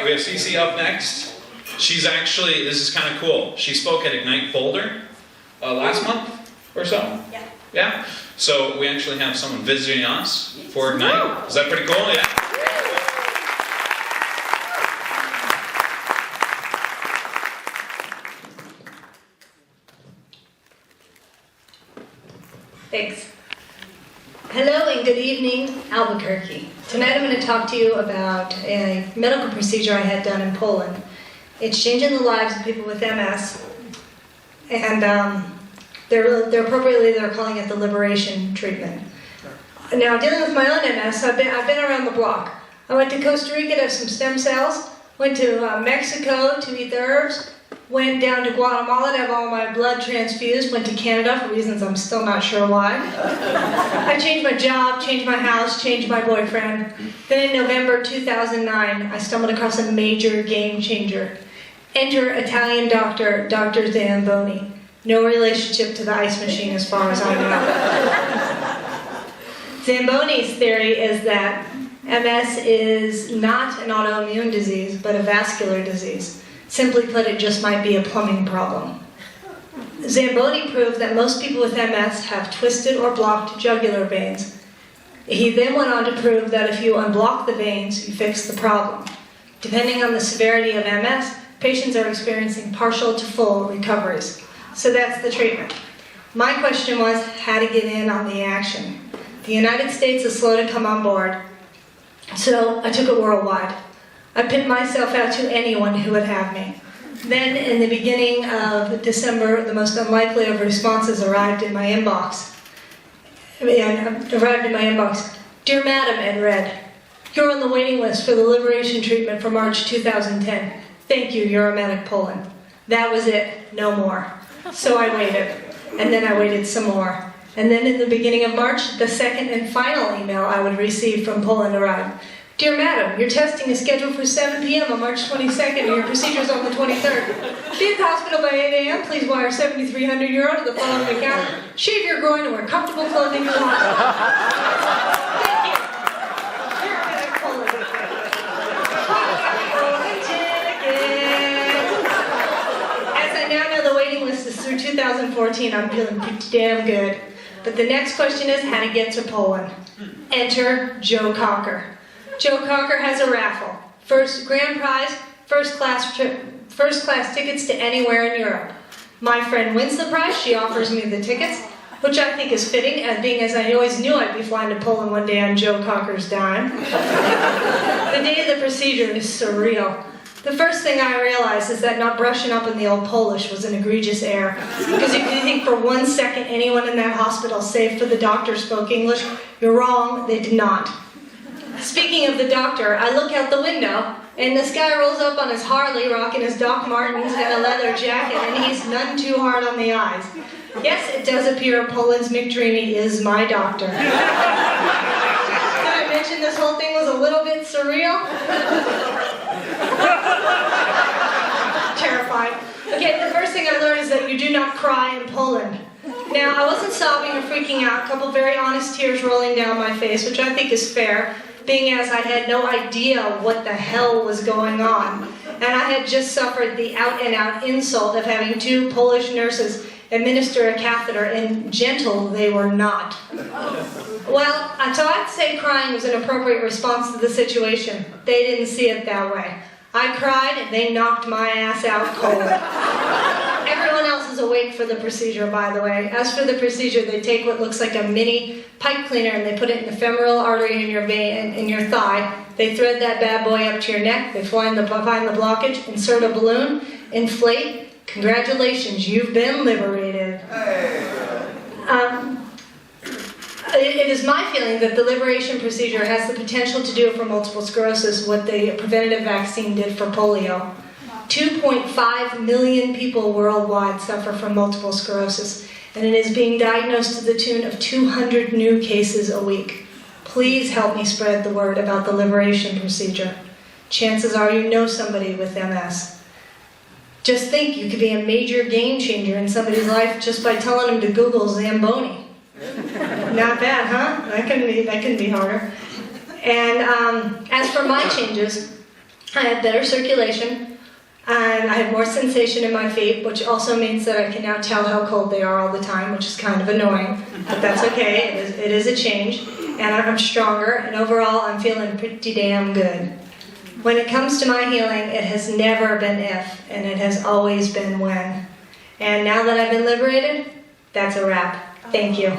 right, we have Ceci up next. She's actually, this is kind of cool. She spoke at Ignite Boulder last month or so. Yeah. Yeah. So we actually have someone visiting us for Ignite. Is that pretty cool? Yeah. Thanks. Hello and good evening, Albuquerque. Tonight I'm going to talk to you about a medical procedure I had done in Poland. It's changing the lives of people with MS, and they're appropriately calling it the liberation treatment. Now, dealing with my own MS, I've been around the block. I went to Costa Rica to have some stem cells, went to Mexico to eat the herbs, went down to Guatemala to have all my blood transfused, went to Canada for reasons I'm still not sure why. I changed my job, changed my house, changed my boyfriend. Then in November 2009, I stumbled across a major game changer. Enter Italian doctor, Dr. Zamboni. No relationship to the ice machine as far as I know. Zamboni's theory is that MS is not an autoimmune disease, but a vascular disease. Simply put, it just might be a plumbing problem. Zamboni proved that most people with MS have twisted or blocked jugular veins. He then went on to prove that if you unblock the veins, you fix the problem. Depending on the severity of MS, patients are experiencing partial to full recoveries. So that's the treatment. My question was how to get in on the action. The United States is slow to come on board, so I took it worldwide. I pinned myself out to anyone who would have me. Then, in the beginning of December, the most unlikely of responses arrived in my inbox. Dear Madam, it read, you're on the waiting list for the liberation treatment for March 2010. Thank you, Euromedic Poland. That was it, no more. So I waited, and then I waited some more. And then in the beginning of March, the second and final email I would receive from Poland arrived. Dear Madam, your testing is scheduled for 7 p.m. on March 22nd and your procedure is on the 23rd. Be at the hospital by 8 a.m. Please wire €7,300 to the following account. Shave your groin and wear comfortable clothing in the hospital. Thank you. Euromedic Poland. As I now know the waiting list is through 2014, I'm feeling pretty damn good. But the next question is how to get to Poland. Enter Joe Cocker. Joe Cocker has a raffle. First grand prize, first class tickets to anywhere in Europe. My friend wins the prize. She offers me the tickets, which I think is fitting, as I always knew I'd be flying to Poland one day on Joe Cocker's dime. The day of the procedure is surreal. The first thing I realized is that not brushing up in the old Polish was an egregious error. Because if you think for 1 second anyone in that hospital, save for the doctor, spoke English, you're wrong, they did not. Speaking of the doctor, I look out the window, and this guy rolls up on his Harley, rocking his Doc Martens and a leather jacket, and he's none too hard on the eyes. Yes, it does appear Poland's McDreamy is my doctor. Did I mention this whole thing was a little bit surreal? Terrified. Okay, the first thing I learned is that you do not cry in Poland. Now, I wasn't sobbing or freaking out, a couple very honest tears rolling down my face, which I think is fair, being as I had no idea what the hell was going on. And I had just suffered the out-and-out insult of having 2 Polish nurses administer a catheter, and gentle they were not. Well, so I'd say crying was an appropriate response to the situation. They didn't see it that way. I cried, and they knocked my ass out cold. Everyone else is awake for the procedure, by the way. As for the procedure, they take what looks like a mini pipe cleaner and they put it in the femoral artery in your vein, in your thigh. They thread that bad boy up to your neck. They find the blockage, insert a balloon, inflate. Congratulations, you've been liberated. It is my feeling that the liberation procedure has the potential to do for multiple sclerosis what the preventative vaccine did for polio. 2.5 million people worldwide suffer from multiple sclerosis, and it is being diagnosed to the tune of 200 new cases a week. Please help me spread the word about the liberation procedure. Chances are you know somebody with MS. Just think, you could be a major game changer in somebody's life just by telling them to Google Zamboni. Not bad, huh? That couldn't be harder. And as for my changes, I have better circulation. I have more sensation in my feet, which also means that I can now tell how cold they are all the time, which is kind of annoying, but that's okay. It is a change. And I'm stronger, and overall I'm feeling pretty damn good. When it comes to my healing, it has never been if, and it has always been when. And now that I've been liberated, that's a wrap. Thank you.